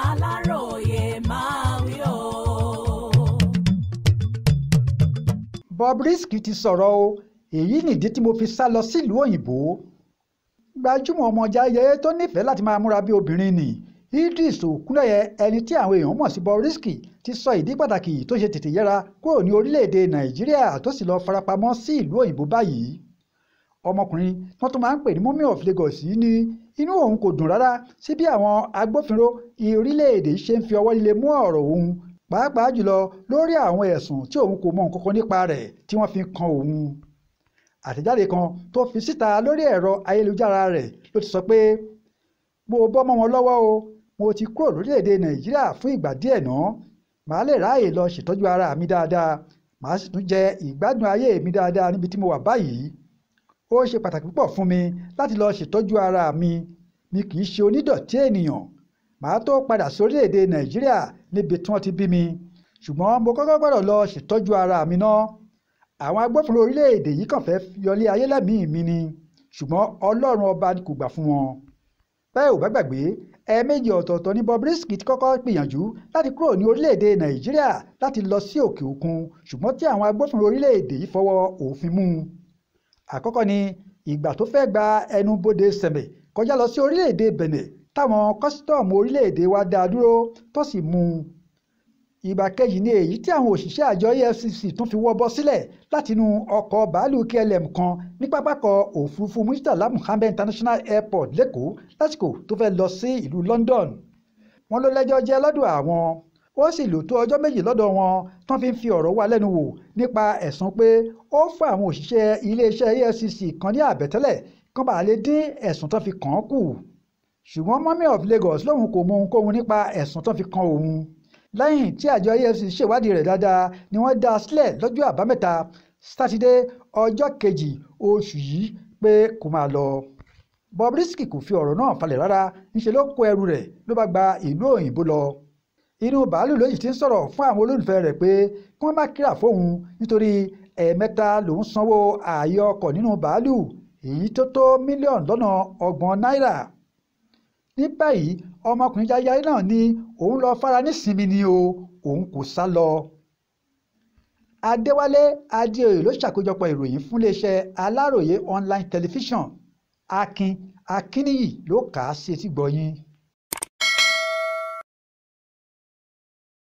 Aláròyé máa wí o. Bobrisky ti sọ̀rọ̀ o, èyí nìdí tí mo fi sá lọ sílùú òyìnbó. Gbajúmọ̀ ọmọ Jayé tó nífẹ̀ẹ́ láti máa múra bí obìnrin nì Idris Okuneye, ẹni tí àwọn èèyàn mọ̀ sí Bobrisky, ti sọ ìdí pàtàkì tó ṣe tètè yẹra kúrò ní orílẹ̀-èdè Nàìjíríà tó sì lọ farapamọ́ sí ìlú òyìnbó báyìí. Ọmọkùnrin wọ́n tún máa ń pè ní Mummy of Lagos yìí ní inú òun kò dùn rárá sí bí àwọn agbófinró orílẹ̀-èdè ṣe ń fi ọwọ́ líle mú ọ̀rọ̀ òun, pàápàá jùlọ lórí àwọn ẹ̀sùn tí òun kò mọ nǹkan kan nípa rẹ̀ tí wọ́n fi kan òun. Àtẹ̀jáde kan tó fi síta lórí ẹ̀rọ ayélujára rẹ̀ ló ti sọ pé mo bọ́ mọ́ wọn lọ́wọ́ o, mo ti kúrò lórílẹ̀‐èdè Nàìjíríà fún ìgbà díẹ̀ náà, màá lè ráàyè lọ ṣètọ́jú ara mi dáadáa, màá sì tún jẹ ìgbádùn ayé mi dáadáa níbi tí mo wà báyìí. Ó ṣe pàtàkì púpọ̀ fún mi láti lọ ṣètọ́jú ara mi kì í ṣe onídọ̀tí ènìyàn, màá tó padà sórílẹ̀‐èdè Nàìjíríà níbi tí wọ́n ti bí mi, ṣùgbọ́n mo kọ́kọ́ gbọ́dọ̀ lọ ṣètọ́jú ara mi náà. Àwọn agbófinró orílẹ̀‐èdè yìí kàn fẹ́ yọlé ayé lẹ́mìí mi ni, ṣùgbọ́n Ọlọ́run ọba kò gbà fún wọn. Bẹ́ẹ̀ ò bá gbàgbé, ẹ̀ẹ̀mejì ọ̀tọ̀ọ̀tọ̀ ni Bobrisky ti kọ́kọ́ gbìyànjú láti kúrò ní orílẹ̀‐èdè Nàìjíríà láti lọ sí òkè òkun, ṣùgbọ́n tí àwọn agbófinró orílẹ̀‐èdè yìí fọwọ́ òfin mú un. Àkọ́kọ́ ni ìgbà tó fẹ́ gba ẹnubodè Sẹ̀mẹ̀ kọjá lọ sí orílẹ̀‐èdè Benin táwọn kọ́sítọ́ọ̀mù orílẹ̀‐èdè wa dá a dúró tó sì mú un. Ìgbà kejì ni èyí tí àwọn òṣìṣẹ́ àjọ EFCC tún fi wọ́ bọ́ sílẹ̀ látinú ọkọ̀ bàálù KLM kan ní pápákọ̀ òfurufú Murtala Muhammed International Airport lẹ́kọ̀ọ́ lásìkò tó fẹ́ lọ sí ìlú London. Wọ́n ló lẹ́jọ́ jẹ́ lọ́dọ̀ àwọn, ó sì lò tó ọjọ́ méjì lọ́dọ̀ wọn tán fi ń fi ọ̀rọ̀ wá lẹ́nu wò nípa ẹ̀sùn pé ó fún àwọn òṣìṣẹ́ iléeṣẹ́ EFCC kan ní àbẹ̀tẹ́lẹ̀ kán bàa lè dín ẹ̀sùn tán fi kàn án kù. Ṣùgbọ́n Mummy of Lagos lòun kò mọ ohunkóhun nípa ẹ̀sùn tán fi kan òun. Lẹ́yìn tí àjọ EFCC ṣèwádìí rẹ̀ dáadáa ni wọ́n dá a sílẹ̀ lọ́jọ́ àbámẹ́ta sátidé ọjọ́ kejì oṣù yìí pé kó máa lọ. Bobrisky kò fi ọ̀rọ̀ náà falẹ̀ rárá, ńṣe ló kó ẹrù rẹ̀ ló bá gba ìlú òyìnbó lọ. Inú bàálù ló sì ti ń sọ̀rọ̀ fún àwọn olólùfẹ́ rẹ̀ pé kí wọ́n má kíra fóun nítorí ẹ̀ẹ̀mẹ́ta lòún sanwó ààyè ọkọ̀ nínú bàálù, èyí tó tó mílíọ̀nù lọ́nà 30 náírà. Ní báyìí ọmọkùnrin Jayé náà ní òun lọ fara nísinmi ni o, òun kò sá lọ. Adéwálé Adéoyè ló ṣàkójọpọ̀ ìròyìn fún iléeṣẹ́ Aláròyé online television. Akin Akínníyì ló kà á sí etí gbọ́ yín.